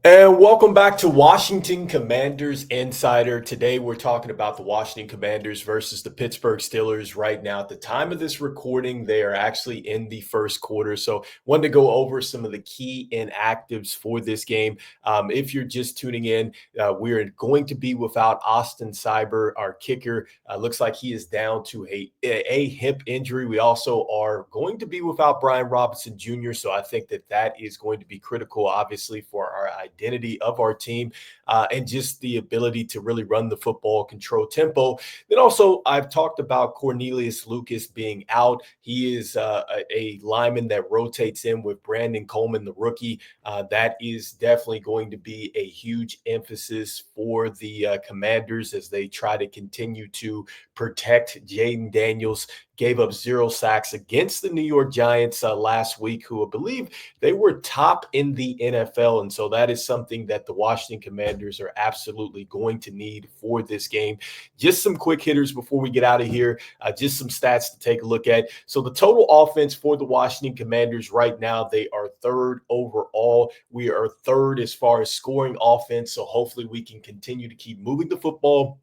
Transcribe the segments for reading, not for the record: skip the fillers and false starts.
And welcome back to Washington Commanders Insider. Today we're talking about the Washington Commanders versus the Pittsburgh Steelers. Right now, at the time of this recording, they are actually in the first quarter. So wanted to go over some of the key inactives for this game. If you're just tuning in, we're going to be without Austin Cyber, our kicker. Looks like he is down to a hip injury. We also are going to be without Brian Robinson Jr. So I think that is going to be critical, obviously, for our identity of our team and just the ability to really run the football, control tempo. Then also, I've talked about Cornelius Lucas being out. He is a lineman that rotates in with Brandon Coleman, the rookie. That is definitely going to be a huge emphasis for the Commanders as they try to continue to protect Jaden Daniels. Gave up 0 sacks against the New York Giants last week, who I believe they were top in the NFL. And so that is something that the Washington Commanders are absolutely going to need for this game. Just some quick hitters before we get out of here, just some stats to take a look at. So the total offense for the Washington Commanders right now, they are third overall. We are third as far as scoring offense. So hopefully we can continue to keep moving the football,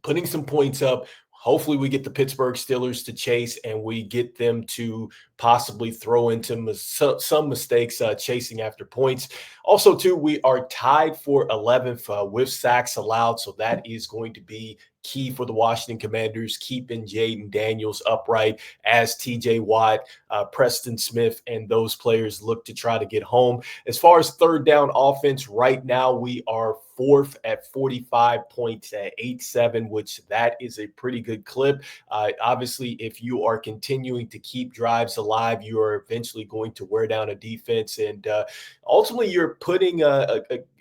putting some points up. Hopefully we get the Pittsburgh Steelers to chase and we get them to possibly throw into some mistakes chasing after points. Also, too, we are tied for 11th with sacks allowed. So that is going to be key for the Washington Commanders, keeping Jaden Daniels upright as TJ Watt, Preston Smith, and those players look to try to get home. As far as third down offense, right now we are fourth at 45.87, which that is a pretty good clip. Obviously, if you are continuing to keep drives alive, you are eventually going to wear down a defense, and ultimately you're putting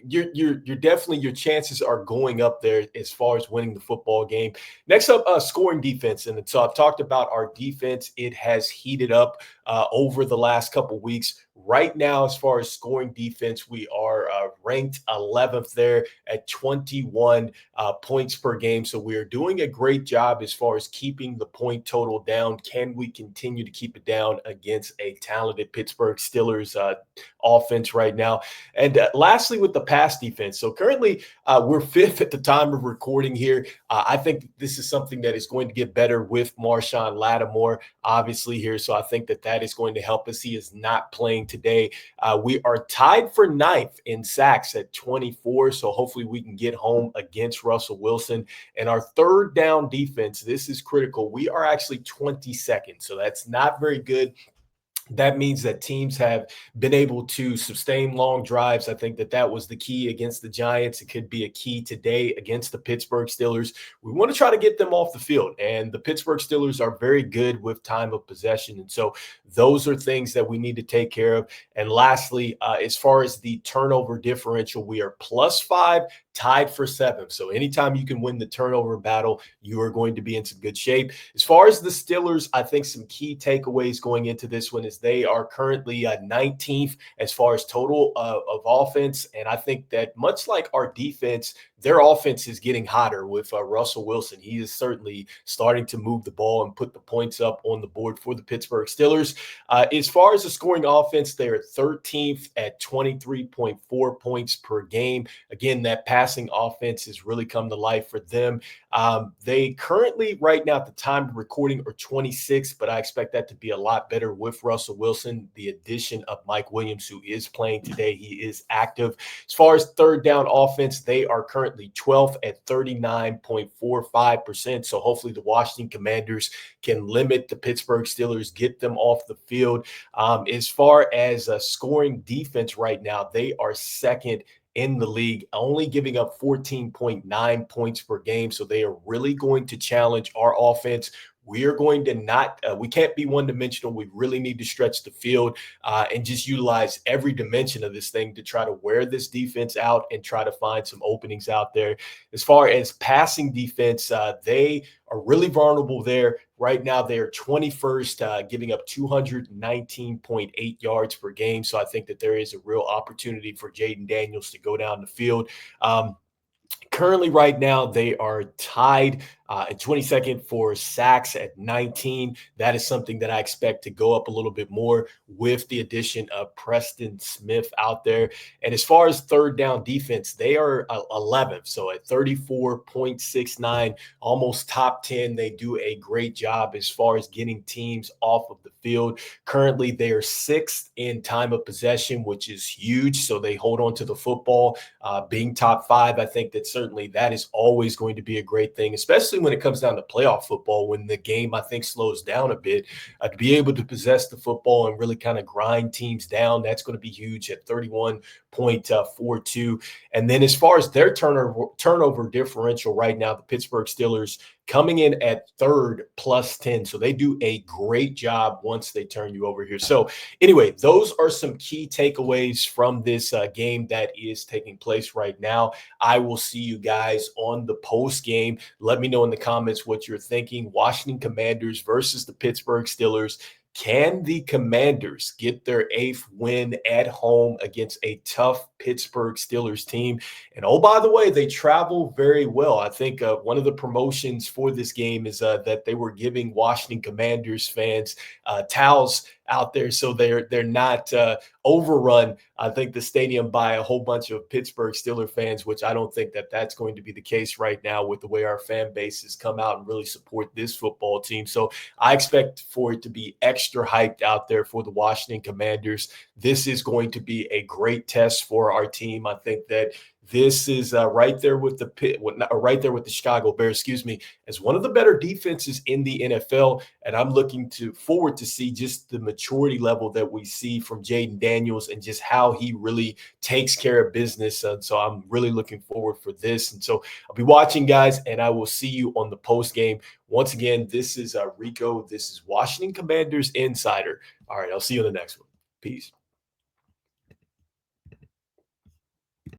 you're definitely, your chances are going up there as far as winning the football game. Next up, scoring defense. And so I've talked about our defense. It has heated up over the last couple weeks. Right now, as far as scoring defense, we are ranked 11th there at 21 points per game. So we are doing a great job as far as keeping the point total down. Can we continue to keep it down against a talented Pittsburgh Steelers offense right now? And lastly, with the pass defense. So currently, we're fifth at the time of recording here. I think this is something that is going to get better with Marshawn Lattimore, obviously, here. So I think that is going to help us. He is not playing today. We are tied for ninth in sacks at 24. So hopefully we can get home against Russell Wilson. And our third down defense, this is critical. We are actually 22nd. So that's not very good. That means that teams have been able to sustain long drives. I think that was the key against the Giants. It could be a key today against the Pittsburgh Steelers. We want to try to get them off the field, and the Pittsburgh Steelers are very good with time of possession. And so those are things that we need to take care of. And lastly, as far as the turnover differential, we are +5, tied for 7th. So anytime you can win the turnover battle, you are going to be in some good shape. As far as the Steelers, I think some key takeaways going into this one is they are currently 19th as far as total of offense. And I think that much like our defense, their offense is getting hotter with Russell Wilson. He is certainly starting to move the ball and put the points up on the board for the Pittsburgh Steelers. As far as the scoring offense, they are 13th at 23.4 points per game. Again, that passing offense has really come to life for them. They currently, right now, at the time of recording, are 26th, but I expect that to be a lot better with Russell Wilson. The addition of Mike Williams, who is playing today, he is active. As far as third down offense, they are currently 12th at 39.45%. So hopefully the Washington Commanders can limit the Pittsburgh Steelers, get them off the field. As far as scoring defense right now, they are second in the league, only giving up 14.9 points per game. So they are really going to challenge our offense. We are going to we can't be one-dimensional. We really need to stretch the field and just utilize every dimension of this thing to try to wear this defense out and try to find some openings out there. As far as passing defense, they are really vulnerable there. Right now, they are 21st, giving up 219.8 yards per game. So I think that there is a real opportunity for Jaden Daniels to go down the field. Currently, right now, they are tied and 22nd for sacks at 19. That is something that I expect to go up a little bit more with the addition of Preston Smith out there. And as far as third down defense, they are 11th, so at 34.69, almost top 10. They do a great job as far as getting teams off of the field. Currently, they are sixth in time of possession, which is huge. So they hold on to the football. Being top five, I think that certainly that is always going to be a great thing, especially when it comes down to playoff football, when the game, I think, slows down a bit. To be able to possess the football and really kind of grind teams down, that's going to be huge at 31.42. And then as far as their turnover differential right now, the Pittsburgh Steelers coming in at third plus 10. So they do a great job once they turn you over here. So anyway, those are some key takeaways from this game that is taking place right now. I will see you guys on the post game. Let me know in the comments what you're thinking. Washington Commanders versus the Pittsburgh Steelers. Can the Commanders get their 8th win at home against a tough Pittsburgh Steelers team? And oh, by the way, they travel very well. I think one of the promotions for this game is that they were giving Washington Commanders fans towels out there, so they're not overrun. I think the stadium by a whole bunch of Pittsburgh Steelers fans, which I don't think that that's going to be the case right now with the way our fan bases come out and really support this football team. So I expect for it to be extra hyped out there for the Washington Commanders. This is going to be a great test for our team. I think that this is right there with right there with the Chicago Bears, excuse me, as one of the better defenses in the NFL. And I'm looking forward to see just the maturity level that we see from Jaden Daniels and just how he really takes care of business. And so I'm really looking forward for this. And so I'll be watching, guys, and I will see you on the post game. Once again, this is Rico. This is Washington Commanders Insider. All right, I'll see you on the next one. Peace.